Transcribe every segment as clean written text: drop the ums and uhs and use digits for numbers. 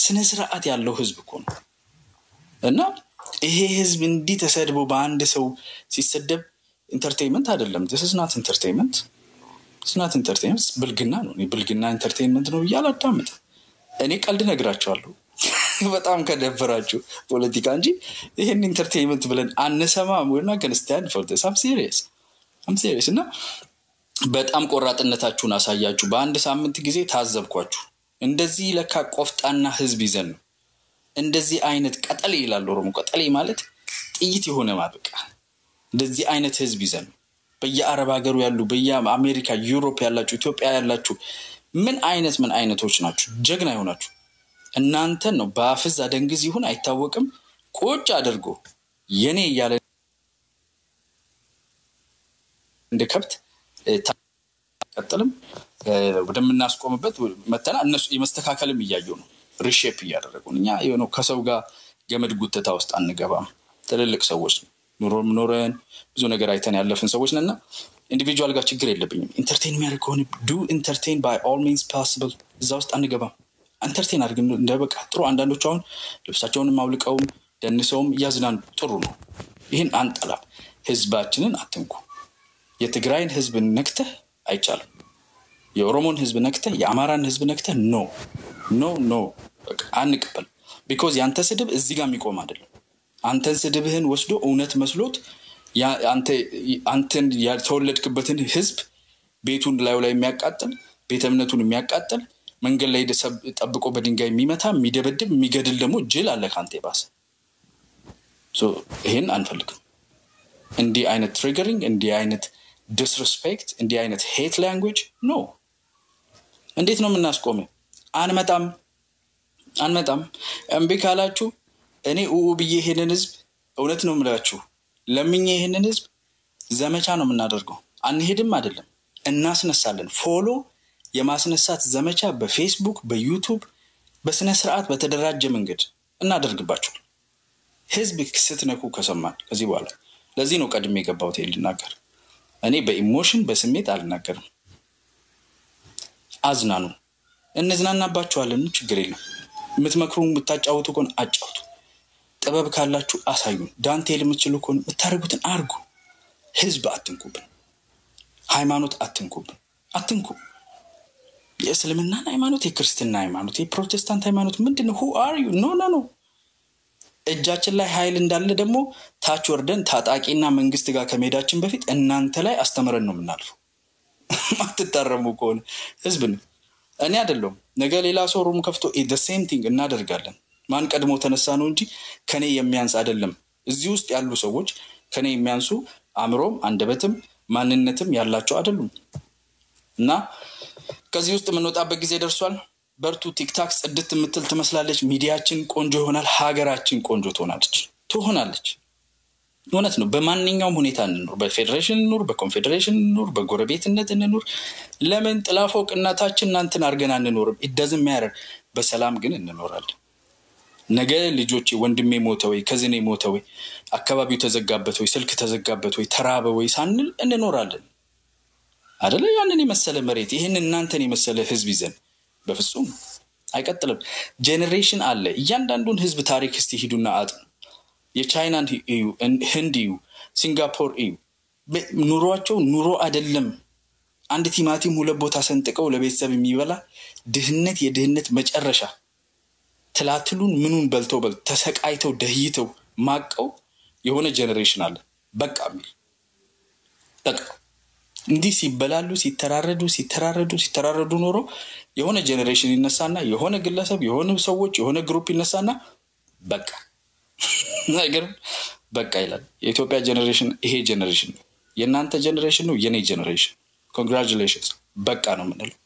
ስነ ስርዓት ያለው ህዝብ እኮ ነው እና ይሄ ህዝብ እንዲህ ተሰድቦ በአንድ ሰው ሲሰደብ ኢንተርቴይንመንት አይደለም this is not entertainment it's not entertainment ብልግና ነው ብልግና ኢንተርቴይንመንት ነው ያላዳምጥ እኔ ቀልድ ነግራቸዋለሁ በጣም ከደፈራችሁ ፖለቲካ እንጂ ይሄን ኢንተርቴይንመንት ብለን አንሰማም we're not going to stand for this I'm serious እና በጣም ቆራጥነታችሁን አሳያችሁ በአንድ ሳምንት ጊዜ ታዘብኳችሁ እንደዚህ ለካ ቆፍጣና ህዝብ ይዘን ነው እንደዚህ አይነት ቀጠሌ ይላል ኦሮሞ ቀጠሌ ማለት ጥይት የሆነ ማበቃ እንደዚህ አይነት ህዝብ ይዘን በየአረብ ሀገሩ ያሉ በየአሜሪካ ዩሮፕ ያላችሁ ኢትዮጵያ ያላችሁ ምን አይነቶች ናችሁ ጀግና ይሆናችሁ እናንተ ነው በአፍዝ አደንግዝ ይሁን አይታወቅም ቆጭ አድርጎ የኔ ያለ እንደ ከብት ተቀጥልም ወደምናስቆምበት መተና እነሱ የመስተካከልም ይያየው ነው ሪሼፕ ያደረጉኛ የሆነ ከሰው ጋር ገመድ ጉተታ ውስጥ አንገባም ትልልቅ ሰዎች ኖረን ብዙ ነገር አይተን ያለፈን ሰዎች ነንና ኢንዲቪጁዋል ጋር ችግር የለብኝም ኢንተርቴይን የሚያደርግ ከሆነ do entertain by all means possible እዛ ውስጥ አንገባም ኢንተርቴይን አድርገን እንደበቃ ጥሩ አንዳንዶች አሁን ልብሳቸውን ማውልቀው ደንሰውም ያዝናን ጥሩ ነው ይሄን አንጠላ ህዝባችንን አትንኩ የትግራይን ህዝብ ነክተህ አይቻልም የኦሮሞን ህዝብ ነክተህ የአማራን ህዝብ ነክተህ no በቃ አንቀበል because ያንተ ስድብ እዚህ ጋር የሚቆም አይደለም አንተን ስድብህን ወስዶ እውነት መስሎት አንተን ያተወለድክበትን ህዝብ ቤቱን ላይ የሚያቃጥል ቤተ እምነቱን የሚያቃጥል መንገድ ላይ ተጠብቆ በድንጋይ የሚመታ የሚደበድብ የሚገድል ደግሞ ጅል አለ ካንተ ባስ so ይሄን አንፈልግም እንዲህ አይነት ትሪገሪንግ እንዲህ አይነት disrespect እንዲህ አይነት hate language no እንዴት ነው የምናስቆመው አንመጣም እምቢ ካላችሁ እኔ ኡኡብዬ ይሄንን ህዝብ እውነት ነው የምላችሁ ለምኜ ይሄንን ህዝብ ዘመቻ ነው የምናደርገው አንሄድም አይደለም እናስነሳለን ፎሎ የማስነሳት ዘመቻ በፌስቡክ በዩቲዩብ በስነ ስርዓት በተደራጀ መንገድ እናደርግባችሁ ህዝብ ክትነኩ ከሰማን ከዚህ በኋላ ለዚህ ነው ቀድሜ የገባሁት ልናገር እኔ በኢሞሽን በስሜት አልናገርም አዝናኑ እንዝናናባችኋለን ችግር የለም የምትመክሩን ብታጫውቱ ኮን አጫውቱ ጥበብ ካላችሁ አሳዩ ዳንቴል የምትችሉ ኮን ብታረጉትን አርጉ ህዝብ አትንኩብን ሃይማኖት አትንኩ የእስልምና ሃይማኖት የክርስቲያና ሃይማኖት የፕሮቴስታንት ሃይማኖት ምንድነው who are you no እጃችን ላይ ኃይል እንዳለ ደግሞ ታች ወርደን ታጣቂና መንግስት ጋር ከመሄዳችን በፊት እናንተ ላይ አስተምረን ነው የምናልፈው ማትታረሙ ኮን ህዝብን እኔ አይደለም ነገ ሌላ ሰው ሩም ከፍቶ the same thing እናደርጋለን ማን ቀድሞ ተነሳ ነው እንጂ ከኔ የሚያንስ አይደለም እዚህ ውስጥ ያሉ ሰዎች ከኔ የሚያንሱ አምሮም አንደበትም ማንነትም ያላቸው አይደሉም እና ከዚህ ውስጥ ምንወጣበት ጊዜ ደርሷል በርቱ ቲክታክ ጽድት ምትል ተመስላለች ሚዲያችን ቆንጆ ይሆናል ሀገራችን ቆንጆ ትሆናለች እውነት ነው በማንኛውም ሁኔታ እንኑር በፌደሬሽን እንኑር በኮንፌደሬሽን እንኑር በጎረቤትነት እንኑር ለምን ጥላፎቅ እናታችን እናንተን አርገና እንኑር it doesn't matter በሰላም ግን እንኖራለን ነገ ልጆቼ ወንድሜ ሞተወይ ከዝኔ ሞተወይ አካባቢው ተዘጋበት ወይ ስልክ ተዘጋበት ወይ ተራበ ወይ ሳንል እንኖራለን አይደለ ያንን የመሰለ መሬት ይሄን እናንተን የመሰለ ህዝብ ይዘን በፍጹም አይቀጥልም ጄነሬሽን አለ እያንዳንዱን ህዝብ ታሪክ እስቲ ሂዱና አጥኑ የቻይናን እዩ ህንዲዩ ሲንጋፖር እዩ ኑሮአቸው ኑሮ አይደለም አንድ ቲማቲም ሁለት ቦታ ሰንጥቀው ለቤተሰብ የሚበላ ድህነት የድህነት መጨረሻ ትላትሉን ምኑን በልተው ተሰቃይተው ደህይተው ማቀው የሆነ ጄነሬሽን አለ በቃ በቃ እንዲህ ሲበላሉ ሲተራረዱ ኖሮ የሆነ ጄነሬሽን ይነሳና የሆነ ግለሰብ የሆነ ሰዎች የሆነ ግሩፕ ይነሳና በቃ ነገር በቃ ይላል የኢትዮጵያ ጄነሬሽን ይሄ ጄነሬሽን የናንተ ጄነሬሽን ነው የኔ ጄነሬሽን congratulations በቃ ነው ምንለው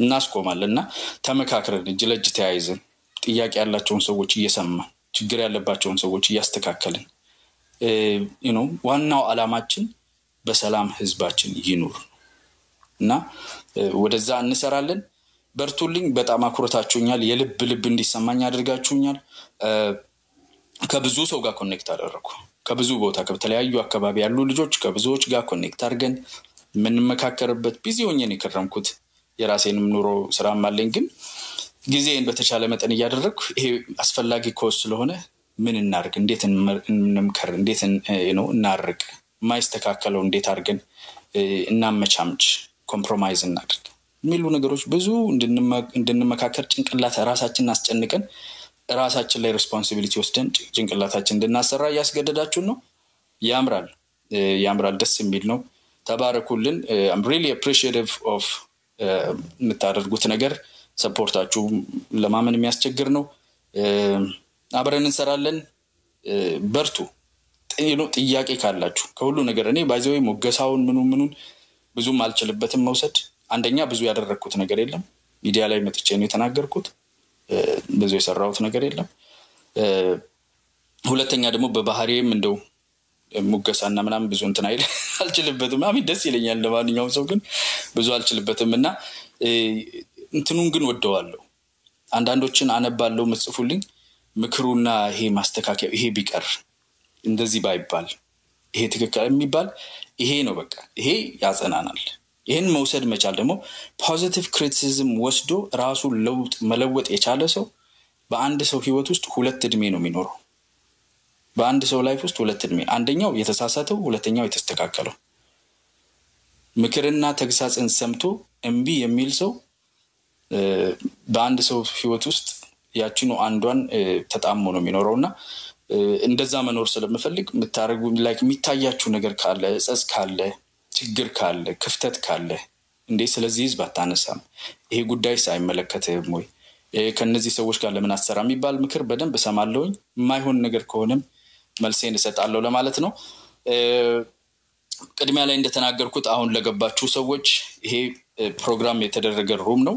እናስቆማለና ተመካክረን እጅ ለእጅ ተያይዘን ጥያቄ ያላቸውን ሰዎች እየሰማን ችግር ያለባቸውን ሰዎች እያስተካከልን ዋናው አላማችን በሰላም ህዝባችን ይኑር እና ወደዛ እንሰራለን በርቱልኝ በጣም አኩረታችሁኛል የልብ እንዲሰማኝ አድርጋችሁኛል ከብዙ ሰው ጋር ኮኔክት አደረኩ ከብዙ ቦታ ከተለያዩ አካባቢ ያሉ ልጆች ከብዙዎች ጋር ኮኔክት አድርገን ምን መካከረበት ቢዚ ሆኜ ነው ከረምኩት የራሴንም ኑሮ ስራም አለኝ ግን ጊዜን በተቻለ መጠን ያደረኩ ይሄ አስፈላጊ ኮስ ስለሆነ ምን እናርግ እንዴት እንምከር እንዴት ነው እናርቅ ማይስተካከለው እንዴት አርገን እናመቻምጭ ኮምፕሮማይዝ እናድርግ ሚሉ ነገሮች ብዙ እንድንመካከር ጭንቅላት ራሳችንን አስጨንቀን ራሳችን ላይ ሪስፖንሲቢሊቲ ወስደን ጭንቅላታችን እንድናሰራ ያስገደዳችሁ ነው ያምራል ደስ የሚል ነው ተባረኩልን I'm really appreciative of የምታደርጉት ነገር ሰፖርታችሁ ለማመን የሚያስቸግር ነው አብረን እንሰራለን በርቱ ጥያቄ ካላችሁ ከሁሉ ነገር እኔ ባይዘው ሞገሳውን ምኑን ብዙም አልችልበትም መውሰድ አንደኛ ብዙ ያደረኩት ነገር የለም ሚዲያ ላይ መጥቼ ነው የተናገርኩት ብዙ የሰራሁት ነገር የለም ሁለተኛ ደግሞ በባህሪዬም እንደው ሙገሳና ምናምን ብዙ እንትን አይደል አልችልበትም አሚ ደስ ይለኛል ለማንኛውም ሰው ግን ብዙ አልችልበትምና እንትኑን ግን ወደዋለሁ አንዳንዶችን አነባለሁ መጽፉልኝ ምክሩና ይሄ ማስተካከያ ይሄ ቢቀር እንደዚህ ባይባል ይሄ ትክክል የሚባል ይሄ ነው በቃ ይሄ ያጸናናል ይሄን መውሰድ መቻል ደግሞ ፖዚቲቭ ክሪቲሲዝም ወስዶ ራሱ ለውጥ መለወጥ የቻለ ሰው በአንድ ሰው ህይወት ውስጥ ሁለት እድሜ ነው የሚኖረው በአንድ ሰው ላይፍ ውስጥ ሁለት እድሜ አንደኛው የተሳሳተው ሁለተኛው የተስተካከለው ምክርና ተግሳጽን ሰምቶ እንቢ የሚል ሰው በአንድ ሰው ህይወት ውስጥ ያቺኑ አንዷን ተጣሞ ነው የሚኖረውና እንደዛ መኖር ስለምፈልግ ምታረጉ ላይክ የሚታያችሁ ነገር ካለ ጸጽ ካለ ችግር ካለ ክፍተት ካለ እንዴ ስለዚህ ህዝብ አታነሳም ይሄ ጉዳይ ሳይመለከተም ወይ ከነዚህ ሰዎች ጋር ለምን አሰራ የሚባል ምክር በደንብ ሰማለውኝ የማይሆን ነገር ከሆነም መልሴን እሰጣለሁ ለማለት ነው ቅድሚያ ላይ እንደተናገርኩት አሁን ለገባችሁ ሰዎች ይሄ ፕሮግራም የተደረገ ሩም ነው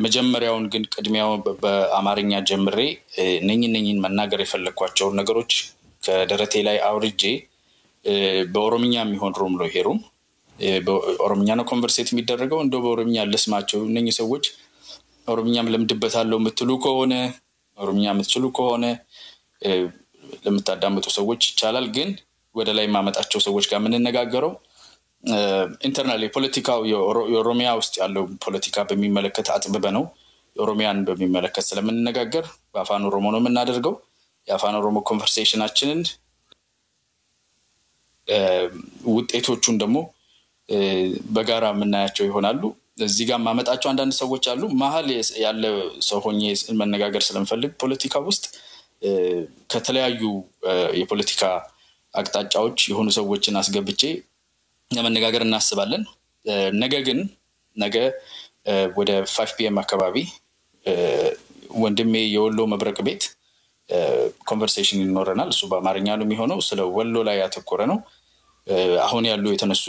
መጀመሪያውን ግን ቅድሚያው በአማርኛ ጀምሬ ነኝን መናገር የፈለኳቸው ነገሮች ከደረቴ ላይ አውርጄ በኦሮምኛ የሚሆን ሩም ነው ይሄ ሩም በኦሮምኛ ነው ኮንቨርሴት የሚደረገው እንደው በኦሮምኛ ለስማቸው እነኚህ ሰዎች ኦሮምኛም ለምድበታለው ምትሉ ከሆነ ኦሮምኛ ምትችሉ ከሆነ ለምታዳምጡ ሰዎች ይቻላል ግን ወደ ላይ ማመጣቸው ሰዎች ጋር ምን እንነጋገረው ኢንተርናሊ ፖለቲካው የኦሮሚያ ውስጥ ያለው ፖለቲካ በሚመለከት አጥብበ ነው ኦሮሚያን በሚመለከት ስለምንነጋገር በአፋን ኦሮሞ ነው የምናደርገው የአፋን ኦሮሞ ኮንቨርሴሽናችንን ውጤቶቹን ደግሞ በጋራ የምናያቸው ይሆናሉ እዚህ ጋር ማመጣቸው አንዳንድ ሰዎች አሉ መሐል ያለ ሰው ሆኜ መነጋገር ስለምፈልግ ፖለቲካ ውስጥ ከተለያዩ የፖለቲካ አቅጣጫዎች የሆኑ ሰዎችን አስገብቼ ለመነጋገር እናስባለን ነገ ወደ 5 PM አካባቢ ወንድሜ የወሎ መብረቅ ቤት ኮንቨርሴሽን ይኖረናል እሱ በአማርኛ ነው የሚሆነው ስለ ወሎ ላይ ያተኮረ ነው አሁን ያሉ የተነሱ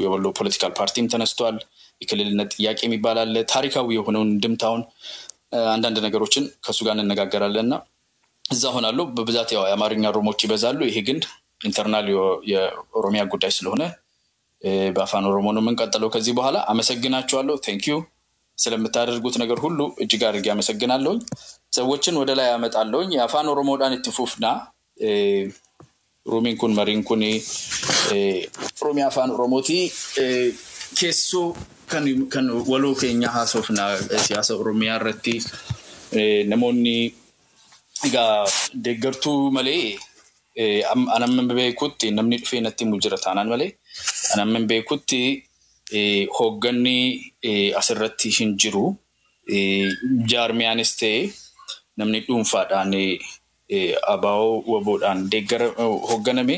የወሎ ፖለቲካል ፓርቲም ተነስቷል የክልልነት ጥያቄ የሚባል ታሪካዊ የሆነውን ድምታውን አንዳንድ ነገሮችን ከሱ ጋር እንነጋገራለንና እዛ ሆናለሁ በብዛት ያው የአማርኛ ሮሞች ይበዛሉ ይሄ ግን ኢንተርናል የኦሮሚያ ጉዳይ ስለሆነ በአፋን ኦሮሞ ነው መንቀጠለው ከዚህ በኋላ አመሰግናችኋለሁ ቴንኪዩ ስለምታደርጉት ነገር ሁሉ እጅግ አድርጌ አመሰግናለሁ ሰዎችን ወደ ላይ ያመጣለሁ የአፋን ኦሮሞ ዳን ትፉፍና ሮሚንኩን መሪንኩን ኦሮሚያ አፋን ኦሮሞቲ ኬሶ kan walo keenya haasofna siyaasa oromiyaa irratti namoonni egaa deeggartuu malee anamman beekutti namni dhufee natti mujjira taanaan malee anamman beekutti hoogganni asirratti hin jiru jaarmiyaanis ta'e namni dhuunfaadhaan abaa'oo waboodhaan deeggara hoogganame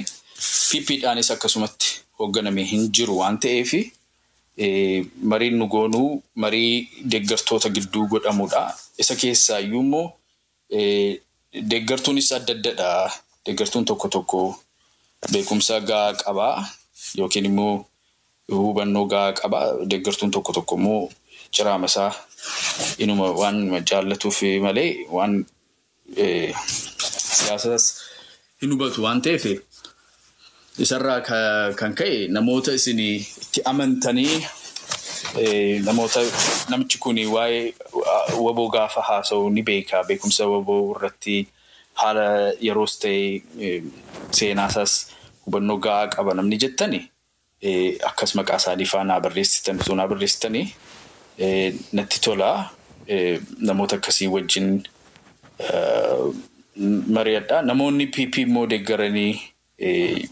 PPdhaanis akkasumatti hoogganame hin jiru waan ta'eef marii nugoonu marii deeggartoota gidduu godhamudha isa keessaa iyyuu deeggartuunis adda deeggartuun tokko beekumsa gaa qaba yookiin immoo hubannoo gaa qaba deeggartuun tokko immoo ciraamasaa inuma waan jaallatuuf malee waan siyaasas hin hubatu waan ta'eef isarraa kan ka'e namoota isin itti amantanii namoota namichi kuni waa'ee waboo gaafa haasa'u ni beeka beekumsa waboo irratti haala yeroos ta'e seenaasaas hubannoo gaa qaba namni jettani akkas maqaa saalifaana barreessitan zona barreessitanii natti tola namoota akkasii wajjin mari'adha namoonni PP deeggaranii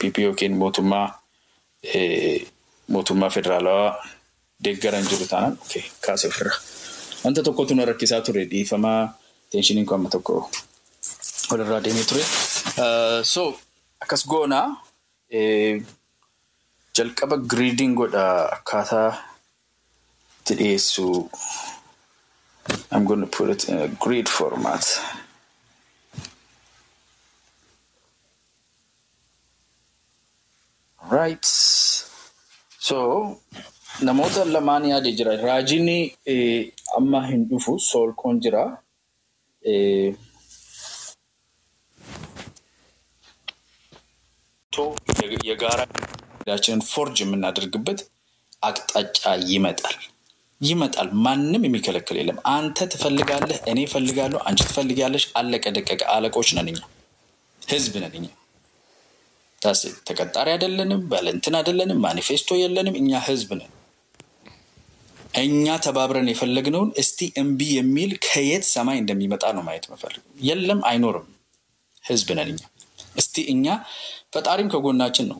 PP yookiin mootummaa federaalaa deeggaran jiru taanaan okay kaasee ofirra wanta tokkotu na rakkisaa ture dhiifamaa tensioniin kun amma tokko walirraa deemee ture so akkas goona jalqaba grading godha akkaataa tidheessu I'm going to put it in a grid format. Right. So, namoota lamaan yaade jira. Raajini amma hin dhufu sol kon jira. To የጋራ ዳችን ፎርጅ የምናደርግበት አቅጣጫ ይመጣል ማንንም የሚከለክል የለም አንተ ትፈልጋለህ እኔ ፈልጋለሁ አንቺ ትፈልጋለሽ አለቀ ደቀቀ አለቆች ነንኛ ህዝብ ነንኛ ታስ ተቀጣሪ አይደለንም ባለንትን አይደለንም ማኒፌስቶ የለንም እኛ ህዝብ ነን እኛ ተባብረን የፈለግነውን እስቲ እምቢ የሚል ከየት ሰማይ እንደሚመጣ ነው ማየት መፈልግ የለም አይኖርም ህዝብ ነንኛ እስቲ እኛ ፈጣሪም ከጎናችን ነው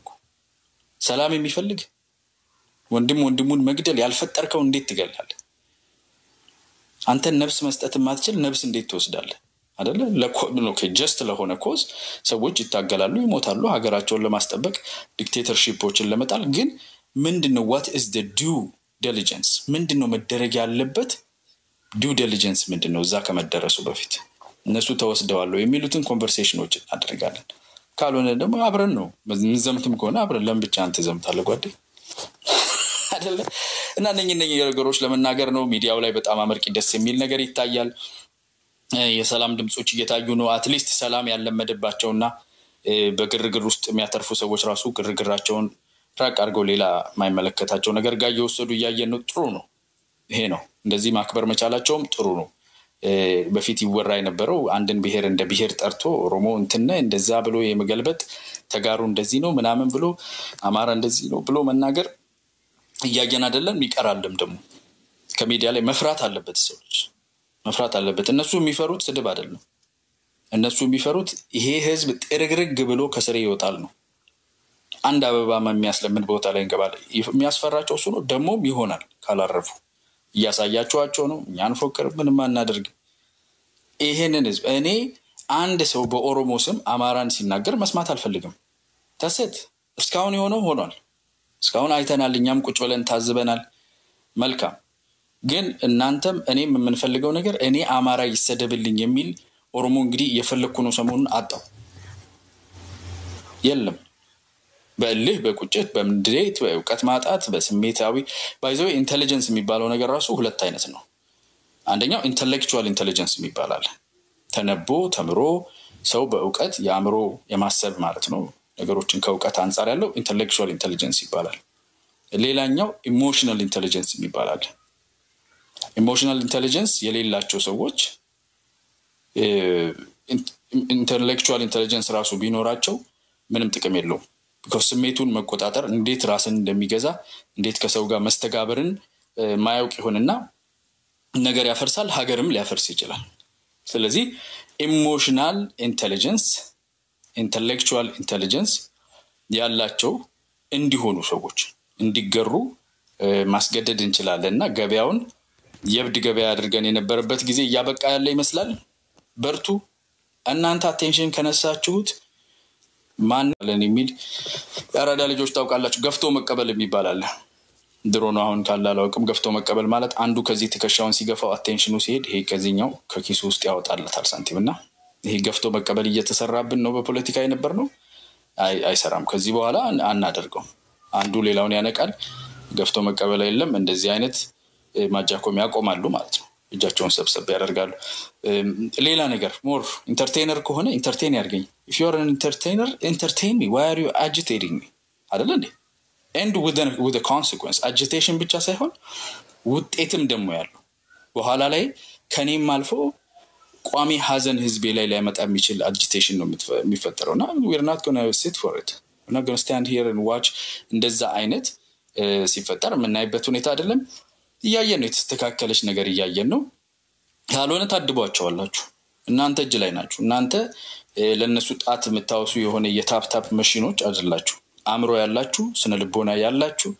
ሰላም የሚፈልግ ወንድሙን መግደል ያልፈጠርከው እንዴት ትገላል አንተ ነፍስ መስጠት ማትችል ነፍስ እንዴት ትወስዳለህ አይደለ ለኮ ጀስት ለሆነ ኮዝ ሰዎች ይታገላሉ ይሞታሉ ሀገራቸውን ለማስጠበቅ ዲክቴተርሺፖችን ለመጣል ግን ምንድነው what is the due diligence ምንድነው መደረግ ያለበት due diligence ምንድነው እዛ ከመደረሱ በፊት እነሱ ተወስደዋል የሚሉትን ኮንቨርሴሽኖች አድርጋለን ካልሆነ ደግሞ አብረን ነው ምንዘምትም ከሆነ አብረን ለምብቻ አንተ ዘምታለ ጓዴ አይደለ እና ነኝ ነገሮች ለመናገር ነው ሚዲያው ላይ በጣም አመርቂ ደስ የሚል ነገር ይታያል የሰላም ድምጾች እየታዩ ነው አትሊስት ሰላም ያለመደባቸውና በግርግር ውስጥ የሚያተርፉ ሰዎች ራሱ ግርግራቸውን ራቅ አድርገው ሌላ ማይመለከታቸው ነገር ጋር እየወሰዱ ያያየን ነው ጥሩ ነው ይሄ ነው እንደዚህ ማክበር መቻላቸውም ጥሩ ነው በፊት ይወራ የነበረው አንድን ብሔር እንደ ብሔር ጠርቶ ኦሮሞ እንትነ እንደዛ ብሎ የመገልበጥ ተጋሩ እንደዚህ ነው ምናምን ብሎ አማራ እንደዚህ ነው ብሎ መናገር ያያየን አይደለም ይቀራልም ደግሞ ከሚዲያ ላይ መፍራት አለበት ሰዎች መፍራት አለበት እነሱ የሚፈሩት ስድብ አይደለም እነሱ የሚፈሩት ይሄ ህዝብ ጥርግርግ ብሎ ከስሬ ይወጣል ነው አንድ አበባ የሚያስለምን ቦታ ላይ እንገባል የሚያስፈራቸው እሱ ነው ደሞም ይሆናል ካላረፉ ያሳያቸዋቸው ነው እኛን ፎከር ምንም አናደርግ ይሄንን ህዝብ እኔ አንድ ሰው በኦሮሞ ስም አማራን ሲናገር መስማት አልፈልግም ታሰት እስካሁን የሆነው ሆኗል እስካሁን አይተናል እኛም ቁጭ ብለን ታዝበናል መልካም ግን እናንተም እኔም የምንፈልገው ነገር እኔ አማራ ይሰደብልኝ የሚል ኦሮሞ እንግዲህ የፈለኩ ነው ሰሞኑን አጣው የለም በልህ በቁጭት በምድሬት በእውቀት ማጣት በስሜታዊ ባይዘው ኢንተለጀንስ የሚባለው ነገር ራሱ ሁለት አይነት ነው አንደኛው ኢንተሌክቹዋል ኢንተለጀንስ የሚባላል ተነቦ ተምሮ ሰው በእውቀት ያምሮ የማሰብ ማለት ነው ነገሮችን ከእውቀት አንፃር ያለው ኢንተሌክቹዋል ኢንተለጀንስ ይባላል ሌላኛው ኢሞሽናል ኢንተለጀንስ የሚባላል ኢሞሽናል ኢንተለጀንስ የሌላቸው ሰዎች ኢንተሌክቹዋል ኢንተለጀንስ ራሱ ቢኖራቸው ምንም ጥቅም የለውም because ስሜቱን መቆጣጠር እንዴት ራስን እንደሚገዛ እንዴት ከሰው ጋር መስተጋብርን ማያውቅ ይሆንና ነገር ያፈርሳል ሀገርም ሊያፈርስ ይችላል ስለዚህ ኢሞሽናል ኢንተለጀንስ ኢንተሌክቹዋል ኢንተለጀንስ ያላቸው እንዲሆኑ ሰዎች እንዲገሩ ማስገደድ እንችላለንና ገበያውን የብድ ገበያ አድርገን የነበረበት ጊዜ ያበቃ ያለ ይመስላል በርቱ እናንተ አቴንሽን ከነሳችሁት ማን ለኔ ሚል ያራዳ ልጆች ታውቃላችሁ ገፍቶ መቀበል የሚባላል ድሮ ነው አሁን ካላላውቅም ገፍቶ መቀበል ማለት አንዱ ከዚህ ተከሻውን ሲገፋው አቴንሽኑ ሲሄድ ይሄ ከዚህኛው ከኪሱ ውስጥ ያወጣለታል ሳንቲምና ይሄ ገፍቶ መቀበል እየተሰራብን ነው በፖለቲካ የነበር ነው አይሰራም ከዚህ በኋላ አናደርገው አንዱ ሌላውን ያነቃል ገፍቶ መቀበል የለም እንደዚህ አይነት ማጃኮም ያቆማሉ ማለት ነው እጃቸውን ሰብሰብ ያደርጋሉ ሌላ ነገር ሞር ኢንተርቴይነር ከሆነ ኢንተርቴይን ያርገኝ if you are an entertainer entertain me why are you agitating me አይደል እንዴ and with the consequence agitation ብቻ ሳይሆን ውጤትም ደግሞ ያለው በኋላ ላይ ከኔም አልፎ ቋሚ ሀዘን ህዝቤ ላይ ሊያመጣ የሚችል agitation ነው የሚፈጠረውና we are not going to sit for it we're not going to stand here and watch እንደዛ አይነት ሲፈጠር ምናይበት ሁኔታ አይደለም ያያየን ነው የተስተካከለች ነገር ያያየን ነው ያልሆነ ታድቧቸዋላችሁ እናንተ እጅ ላይ ናችሁ እናንተ ለነሱ ጣት መታወሱ የሆነ የታፕታፕ ማሽኖች አይደላችሁ አምሮ ያላችሁ ስነ ልቦና ያላችሁ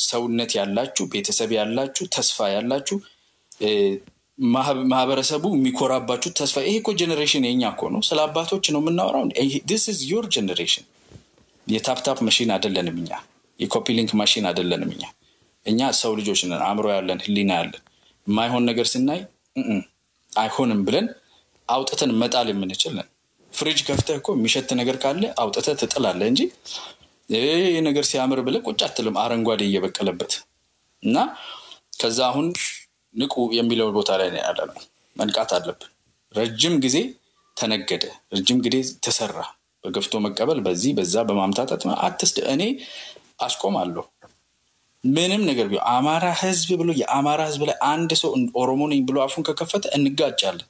ሰውነት ያላችሁ ቤተሰብ ያላችሁ ተስፋ ያላችሁ ማህበረሰቡ የሚኮራባችሁ ተስፋ ይሄ እኮ ጄነሬሽን የኛ እኮ ነው ስለ አባቶች ነው የምናወራው this is your generation የታፕታፕ ማሽን አይደለንም እኛ የኮፒ ሊንክ ማሽን አይደለንም እኛ ሰው ልጆች ነን አምሮ ያለን ህሊና ያለን ማይሆን ነገር ስናይ አይሆንም ብለን አውጥተን መጣል የምንችልን ፍሪጅ ከፍተህ እኮ የሚሸት ነገር ካለ አውጥተህ ትጥላለህ እንጂ ይሄ ነገር ሲያምር ብለ ቁጭ አትልም አረንጓዴ እየበቀለበት እና ከዛ አሁን ንቁ የሚለው ቦታ ላይ ነው ያለው መንቃት አለብን ረጅም ጊዜ ተነገደ ረጅም ጊዜ ተሰራ በገፍቶ መቀበል በዚህ በዛ በማምታታት አትስደ እኔ አስቆማለሁ ምንም ነገር ቢሆን አማራ ህዝብ ብሎ የአማራ ህዝብ ላይ አንድ ሰው ኦሮሞ ነኝ ብሎ አፉን ከከፈተ እንጋጫለን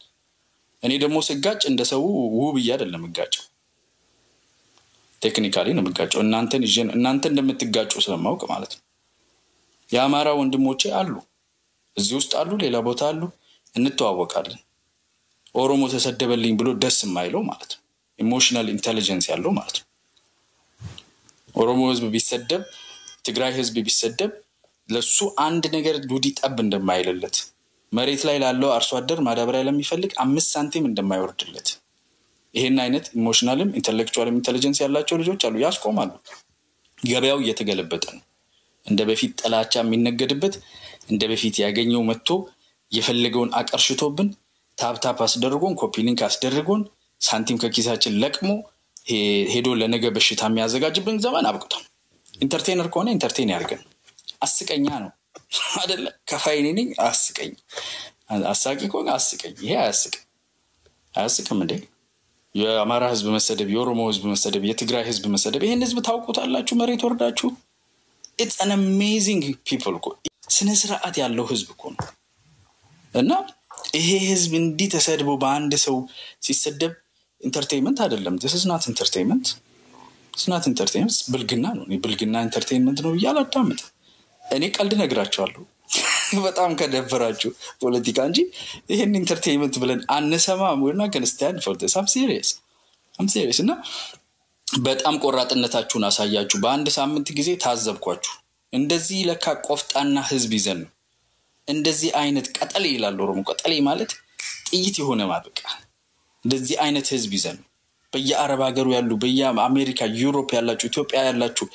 እኔ ደግሞ ስጋጭ እንደሰው ውብ አይደለም እጋጫው ቴክኒካሊ ነው የምጋጨው እናንተ እንደምትጋጩ ስለማውቅ ማለት ነው የአማራ ወንድሞቼ አሉ እዚህ ውስጥ አሉ ሌላ ቦታ አሉ እንተዋወቃለን ኦሮሞ ተሰደበልኝ ብሎ ደስ የማይለው ማለት ነው ኢሞሽናል ኢንተለጀንስ ያለው ማለት ነው ኦሮሞ ህዝብ ቢሰደብ ትግራይ ህዝብ ቢሰደብ ለሱ አንድ ነገር ዱዲ ጠብ እንደማይልለት መሬት ላይ ላለው አርሶ አደር ማዳበሪያ ለሚፈልግ 5 ሳንቲም እንደማይወርድለት ይሄን አይነት ኢሞሽናልም ኢንተሌክቹዋልም ኢንተለጀንስ ያላቸው ልጆች አሉ ያስቆማሉ ገበያው እየተገለበጠ ነው እንደ በፊት ጥላቻ የሚነገድበት እንደ በፊት ያገኘው መጥቶ የፈለገውን አቀርሽቶብን ታፕታፕ አስደርጎን ኮፒ ሊንክ አስደርጎን ሳንቲም ከኪሳችን ለቅሞ ሄዶ ለነገ በሽታ የሚያዘጋጅብን ዘመን አብቅቷል ኢንተርቴይነር ከሆነ ኢንተርቴይን ያርገን አስቀኛ ነው አይደለ ከፋይኔ ነኝ አስቀኝ አሳቂ ከሆነ አስቀኝ ይሄ አያስቅም እንዴ የአማራ ህዝብ መሰደብ የኦሮሞ ህዝብ መሰደብ የትግራይ ህዝብ መሰደብ ይሄን ህዝብ ታውቁታላችሁ መሬት ወርዳችሁ it's an amazing people እኮ ስነ ስርዓት ያለው ህዝብ እኮ ነው እና ይሄ ህዝብ እንዲ ተሰድቦ በአንድ ሰው ሲሰደብ ኢንተርቴይንመንት አይደለም this is not entertainment it's not entertainment ብልግና ነው ብልግና ኢንተርቴይንመንት ነው ያላዳምጥ እኔ ቀልድ ነግራችኋለሁ በጣም ከደፈራችሁ ፖለቲካ እንጂ ይሄን ኢንተርቴይንመንት ብለን አንሰማም we're not going to stand for this I'm serious እና በጣም ቆራጥነታችሁን አሳያችሁ በአንድ ሳምንት ጊዜ ታዘብኳችሁ እንደዚህ ለካ ቆፍጣና ህዝብ ይዘን እንደዚህ አይነት ቀጠሌ ይላል ኦሮሞ ቀጠሌ ማለት ጥይት የሆነ ማበቃ እንደዚህ አይነት ህዝብ ይዘን በየአረብ ሀገሩ ያሉ በየአሜሪካ ዩሮፕ ያላችሁ ኢትዮጵያ ያላችሁ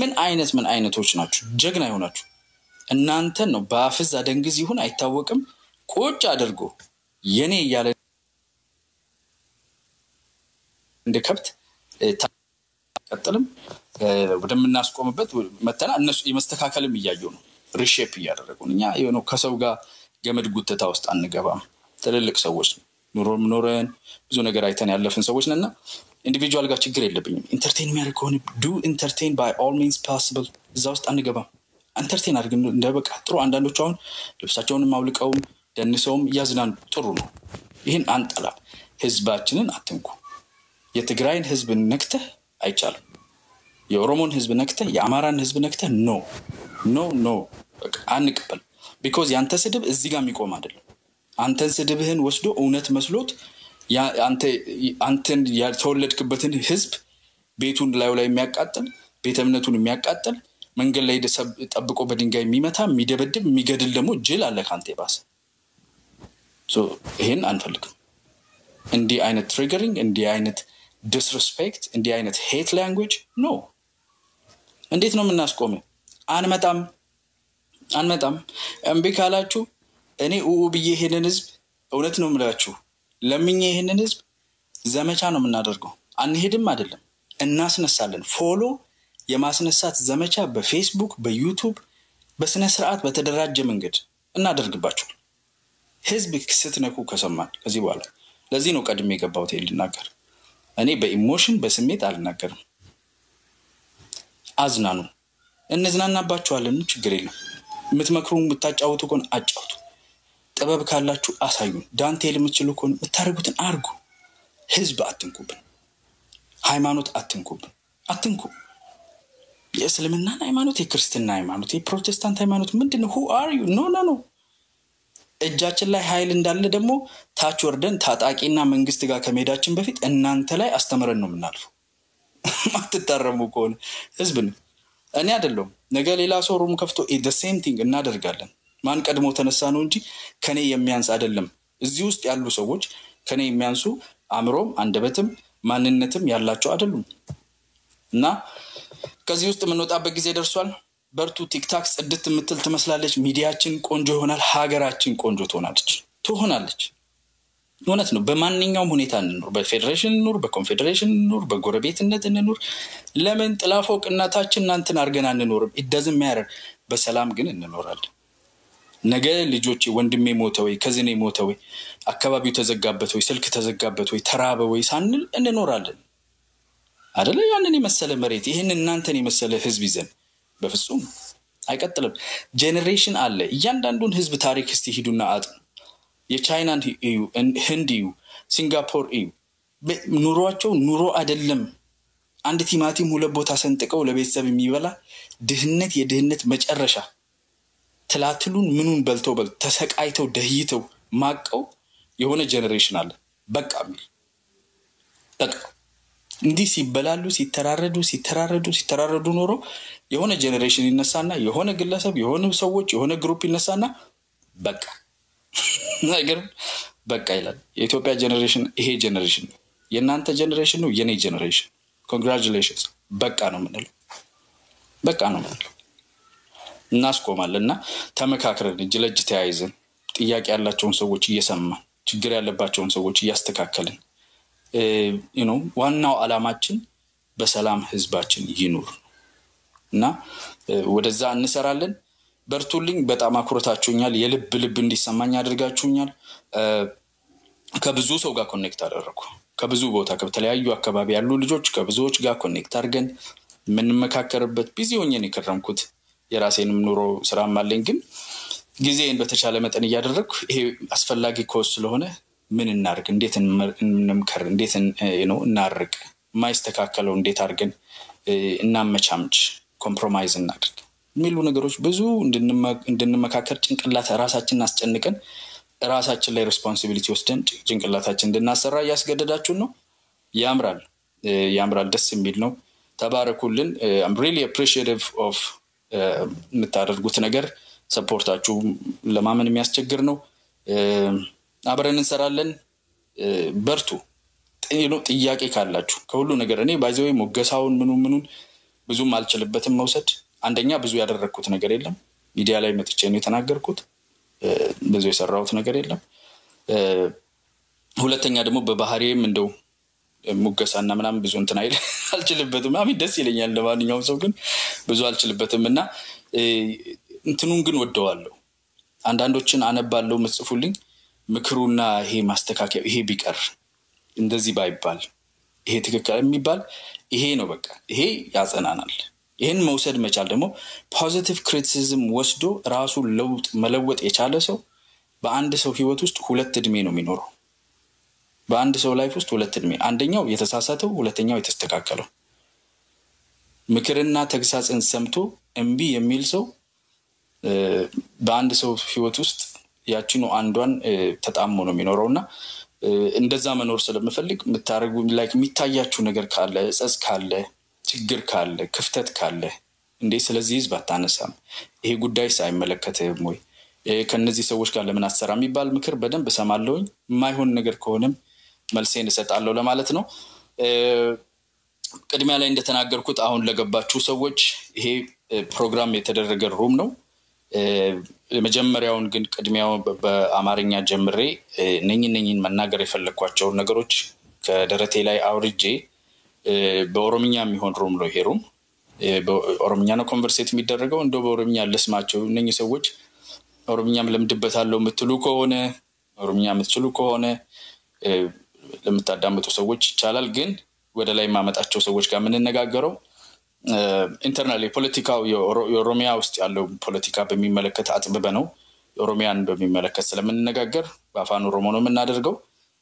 ምን አይነቶች ናችሁ ጀግና ይሆናችሁ እናንተ ነው ባፍዝ አደንግዝ ይሁን አይታወቅም ቆጭ አድርጎ የኔ ያለ እንደከብት ተቀጥልም ወደምናስቆምበት መተና እነሱ የመስተካከልም ያያዩ ነው ሪሼፕ ያደረጉን እኛ የሆነው ከሰው ጋር ገመድ ጉተታ ውስጥ አንገባም ትልልቅ ሰዎች ኖረን ብዙ ነገር አይተን ያለፈን ሰዎች ነንና ኢንዲቪጁዋል ጋር ችግር የለብኝም ኢንተርቴይን የሚያደርግ ከሆነ do entertain by all means possible እዛ ውስጥ አንገባም ኢንተርቴይን አድርገን እንደበቃ ጥሩ አንዳንዶች አሁን ልብሳቸውን ማውልቀው ደንሰውም ያዝናን ጥሩ ነው ይሄን አንጠላ ህዝባችንን አትንኩ የትግራይን ህዝብ ነክተህ አይቻልም የኦሮሞን ህዝብ ነክተህ የአማራን ህዝብ ነክተህ no በቃ አንቀበል because ያንተ ስድብ እዚህ ጋር የሚቆም አይደለም አንተን ስድብህን ወስዶ እውነት መስሎት አንተን ያተወለድክበትን ህዝብ ቤቱን ላይ የሚያቃጥል ቤተ እምነቱን የሚያቃጥል መንገድ ላይ ተጠብቆ በድንጋይ የሚመታ የሚደበድብ የሚገድል ደግሞ ጅል አለ ካንተ ባስ ይሄን አንፈልግም እንዲህ አይነት ትሪገሪንግ እንዲህ አይነት disrespect እንዲህ አይነት hate language no እንዴት ነው የምናስቆመው አንመጣም እምቢ ካላችሁ እኔ ብዬ ይሄንን ህዝብ እውነት ነው የምላችሁ ለምኜ ይሄንን ህዝብ ዘመቻ ነው የምናደርገው አንሄድም አይደለም እናስነሳለን ፎሎ የማስነሳት ዘመቻ በፌስቡክ በዩቲዩብ በስነ ስርዓት በተደራጀ መንገድ እናደርግባችሁ ህዝብ ስትነኩ ከሰማን ከዚህ በኋላ ለዚህ ነው ቀድሜ የገባሁት ልናገር እኔ በኢሞሽን በስሜት አልናገርም አዝናኑ እንዝናናባችኋለን ችግር የለም የምትመክሩን ብታጫውቱ ኮን አጫውቱ ጥበብ ካላችሁ አሳዩ ዳንቴል የምትችሉ ኮን የምታረጉትን አርጉ ህዝብ አትንኩብን ሃይማኖት አትንኩብን አትንኩ። የእስልምና ሃይማኖት፣ የክርስትና ሃይማኖት፣ የፕሮቴስታንት ሃይማኖት ምንድነው? who are you? no እጃችን ላይ ኃይል እንዳለ ደግሞ ታች ወርደን ታጣቂና መንግስት ጋር ከመሄዳችን በፊት እናንተ ላይ አስተምረን ነው የምናልፈው። ማትታረሙ ከሆነ ህዝብን እኔ አይደለም ነገ ሌላ ሰው ሩም ከፍቶ the same thing እናደርጋለን። ማን ቀድሞ ተነሳ ነው እንጂ ከኔ የሚያንስ አይደለም። እዚህ ውስጥ ያሉ ሰዎች ከኔ የሚያንሱ አምሮም አንደበትም ማንነትም ያላቸው አይደሉም። እና ከዚህ ውስጥ የምንወጣበት ጊዜ ደርሷል። በርቱ። ቲክታክ ጽድት ምትል ትመስላለች። ሚዲያችን ቆንጆ ይሆናል። ሀገራችን ቆንጆ ትሆናለች። እውነት ነው። በማንኛውም ሁኔታ እንኑር፣ በፌደሬሽን እንኑር፣ በኮንፌደሬሽን እንኑር፣ በጎረቤትነት እንኑር። ለምን ጥላፎቅ እናታችን እናንተን አርገን አንኖርም? it doesn't matter። በሰላም ግን እንኖራለን። ነገ ልጆቼ ወንድሜ ሞተ ወይ ከዝኔ ሞተ ወይ አካባቢው ተዘጋበት ወይ ስልክ ተዘጋበት ወይ ተራበ ወይ ሳንል እንኖራለን አይደለ? ያንን የመሰለ መሬት ይሄን እናንተን የመሰለ ህዝብ ይዘን በፍጹም አይቀጥልም። ጄነሬሽን አለ። እያንዳንዱን ህዝብ ታሪክ እስቲ ሂዱና አጥኑ። የቻይናን እዩ፣ ህንድ እዩ፣ ሲንጋፖር እዩ። ኑሮአቸው ኑሮ አይደለም። አንድ ቲማቲም ሁለት ቦታ ሰንጥቀው ለቤተሰብ የሚበላ ድህነት፣ የድህነት መጨረሻ። ትላትሉን ምኑን በልተው ተሰቃይተው ደህይተው ማቀው የሆነ ጄነሬሽን አለ። በቃ እንዲህ ሲበላሉ ሲተራረዱ ኖሮ የሆነ ጄነሬሽን ይነሳና የሆነ ግለሰብ የሆነ ሰዎች የሆነ ግሩፕ ይነሳና በቃ ነገር በቃ ይላል። የኢትዮጵያ ጄነሬሽን ይሄ ጄነሬሽን ነው። የናንተ ጄነሬሽን ነው፣ የኔ ጄነሬሽን። ኮንግራቹሌሽንስ። በቃ ነው የምንለው። እናስቆማለንና ተመካክረን እጅ ለእጅ ተያይዘን ጥያቄ ያላቸውን ሰዎች እየሰማን ችግር ያለባቸውን ሰዎች እያስተካከልን ዋናው ዓላማችን በሰላም ህዝባችን ይኑር እና ወደዛ እንሰራለን። በርቱልኝ። በጣም አኩርታችሁኛል። የልብ እንዲሰማኝ አድርጋችሁኛል። ከብዙ ሰው ጋር ኮኔክት አደረኩ። ከብዙ ቦታ ከተለያዩ አካባቢ ያሉ ልጆች ከብዙዎች ጋር ኮኔክት አድርገን ምንመካከርበት ቢዚ ሆኜ ነው የከረምኩት። የራሴንም ኑሮ ስራም አለኝ። ግን ጊዜን በተቻለ መጠን እያደረኩ ይሄ አስፈላጊ ኮስ ስለሆነ ምን እናርግ፣ እንዴት እንምከር፣ እንዴት እናርቅ፣ ማይስተካከለው እንዴት አድርገን እናመቻምች፣ ኮምፕሮማይዝ እናድርግ የሚሉ ነገሮች ብዙ እንድንመካከር ጭንቅላት ራሳችንን አስጨንቀን ራሳችን ላይ ሪስፖንሲቢሊቲ ወስደን ጭንቅላታችን እንድናሰራ ያስገደዳችሁ ነው። ያምራል። ደስ የሚል ነው። ተባረኩልን። I'm really appreciative of የምታደርጉት ነገር። ሰፖርታችሁ ለማመን የሚያስቸግር ነው። አብረን እንሰራለን። በርቱ። ጥያቄ ካላችሁ ከሁሉ ነገር እኔ ባይዘው ሞገሳውን ምኑን ብዙም አልችልበትም መውሰድ። አንደኛ ብዙ ያደረኩት ነገር የለም። ሚዲያ ላይ መጥቼ ነው የተናገርኩት። ብዙ የሰራሁት ነገር የለም። ሁለተኛ ደግሞ በባህሪዬም እንደው ሙገሳና ምናምን ብዙ እንትን አይደል አልችልበትም። አሚ ደስ ይለኛል ለማንኛውም ሰው ግን ብዙ አልችልበትምና እንትኑን ግን ወደዋለሁ። አንዳንዶችን አነባለሁ መጽፉልኝ ምክሩና ይሄ ማስተካከያ ይሄ ቢቀር እንደዚህ ባይባል ይሄ ትክክል የሚባል ይሄ ነው በቃ ይሄ ያጸናናል። ይሄን መውሰድ መቻል ደግሞ ፖዚቲቭ ክሪቲሲዝም ወስዶ ራሱ መለወጥ የቻለ ሰው በአንድ ሰው ህይወት ውስጥ ሁለት እድሜ ነው የሚኖረው። በአንድ ሰው ላይፍ ውስጥ ሁለት እድሜ፣ አንደኛው የተሳሳተው፣ ሁለተኛው የተስተካከለው። ምክርና ተግሳጽን ሰምቶ እምቢ የሚል ሰው በአንድ ሰው ህይወት ውስጥ ያቺኑ አንዷን ተጣሞ ነው የሚኖረውና እንደዛ መኖር ስለምፈልግ ምታረጉ ላይክ የሚታያችሁ ነገር ካለ ጸጽ ካለ ችግር ካለ ክፍተት ካለ እንዴ ስለዚህ ህዝብ አታነሳም? ይሄ ጉዳይ ሳይመለከተም ወይ ከነዚህ ሰዎች ጋር ለምን አሰራ የሚባል ምክር በደንብ ሰማለሁኝ። የማይሆን ነገር ከሆነም መልሴን እሰጣለሁ ለማለት ነው። ቅድሚያ ላይ እንደተናገርኩት አሁን ለገባችሁ ሰዎች ይሄ ፕሮግራም የተደረገ ሩም ነው። መጀመሪያውን ግን ቅድሚያው በአማርኛ ጀምሬ ነኝን መናገር የፈለኳቸው ነገሮች ከደረቴ ላይ አውርጄ በኦሮምኛ የሚሆን ሩም ነው። ይሄ ሩም በኦሮምኛ ነው ኮንቨርሴት የሚደረገው። እንደው በኦሮምኛ ለስማቸው እነኚህ ሰዎች ኦሮምኛም ለምድበታለው የምትሉ ከሆነ ኦሮምኛ የምትችሉ ከሆነ ለምታዳምጡ ሰዎች ይቻላል። ግን ወደ ላይ ማመጣቸው ሰዎች ጋር ምን እንነጋገረው ኢንተርናሊ ፖለቲካው የኦሮሚያ ውስጥ ያለው ፖለቲካ በሚመለከት አጥብበ ነው ኦሮሚያን በሚመለከት ስለምንነጋገር በአፋን ኦሮሞ ነው የምናደርገው።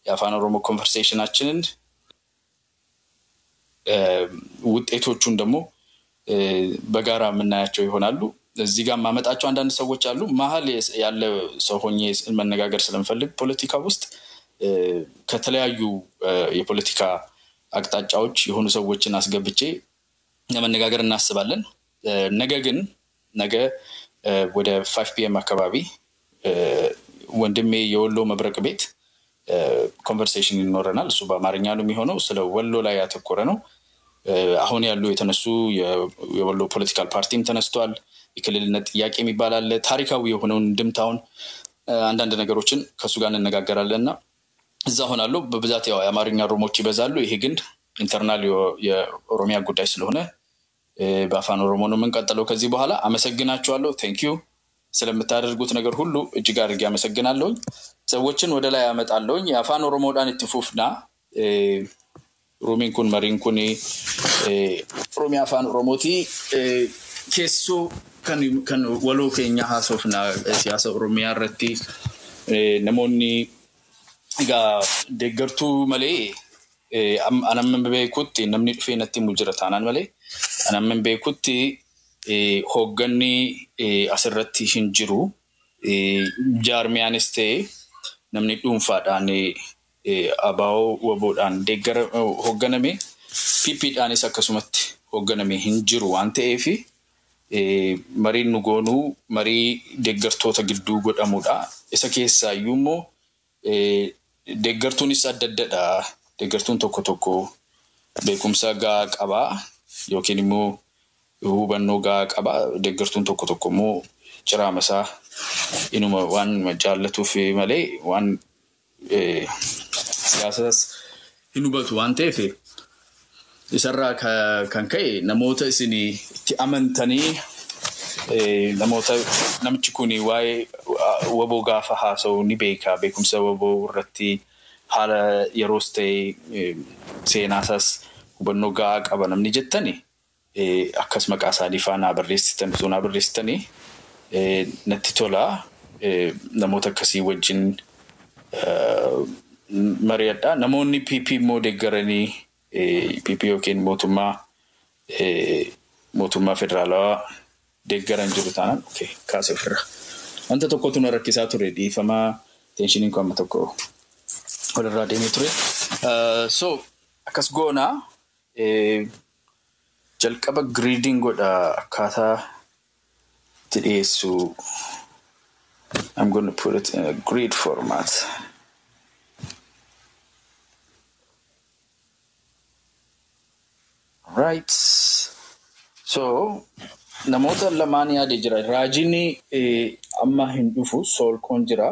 የአፋን ኦሮሞ ኮንቨርሴሽናችንን ውጤቶቹን ደግሞ በጋራ የምናያቸው ይሆናሉ እዚህ ጋር ማመጣቸው አንዳንድ ሰዎች አሉ መሃል ያለ ሰው ሆኜ መነጋገር ስለምፈልግ ፖለቲካ ውስጥ ከተለያዩ የፖለቲካ አቅጣጫዎች የሆኑ ሰዎችን አስገብቼ ለመነጋገር እናስባለን ነገ ወደ 5 PM አካባቢ ወንድሜ የወሎ መብረቅ ቤት ኮንቨርሴሽን ይኖረናል እሱ በአማርኛ ነው የሚሆነው ስለ ወሎ ላይ ያተኮረ ነው አሁን ያሉ የተነሱ የወሎ ፖለቲካል ፓርቲም ተነስቷል የክልልነት ጥያቄ የሚባላል ታሪካዊ የሆነውን ድምታውን አንዳንድ ነገሮችን ከሱ ጋር እንነጋገራለንና እዛ ሆናለሁ በብዛት ያው የአማርኛ ሮሞች ይበዛሉ ይሄ ግን ኢንተርናል የኦሮሚያ ጉዳይ ስለሆነ በአፋን ኦሮሞ ነው መንቀጠለው ከዚህ በኋላ አመሰግናችኋለሁ ቴንክ ዩ ስለምታደርጉት ነገር ሁሉ እጅግ አድርጌ አመሰግናለሁ ሰዎችን ወደ ላይ ያመጣለሁ የአፋን ኦሮሞ ዳን ትፉፍና ሮሚንኩን መሪንኩን ኦሮሚያ አፋን ኦሮሞቲ ኬሶ kan walo keenya haasofna siyaasa oromiyaa irratti namoonni egaa deeggartuu malee anamman beekutti namni dhufee natti mujjira taanaan malee anamman beekutti hoogganni asirratti hin jiru jaarmiyaanis ta'e namni dhuunfaadhaan abaa'oo waboodhaan deeggara hoogganame PPdhaanis akkasumatti hoogganame hin jiru waan ta'eef marii nugoonu marii deeggartoota gidduu godhamudha isa keessaa iyyuu deeggartuunis adda deeggartuun tokko beekumsa gaa qaba yookiin immoo hubannoo gaa qaba deeggartuun tokko immoo ciraamasaa inuma waan jaallatuuf malee waan siyaasas hinubatu waan ta'eef isarraa kan ka'e namoota isin itti amantanii namoota namichi kuni waa'ee waboo gaafa haasa'u ni beeka beekumsa waboo irratti haala yeroos ta'e seenaasaas hubannoo gaa qaba namni jettani akkas maqaa isaanii faana barreessitanii natti tola namoota akkasii wajjin mari'adha namoonni PP immoo deeggaranii PP yookiin mootummaa federaalaa deeggaran jiru taanaan okay kaasee ofirra wanta tokkotu na rakkisaa ture dhiifamaa tensiiniin kun amma tokko walirraa deemee ture so akkas goona jalqaba grading godha akkaataa tidheessu I'm going to put it in a grid format right so namoota lamaan yaade jira raajini amma hin dhufu sol kon jira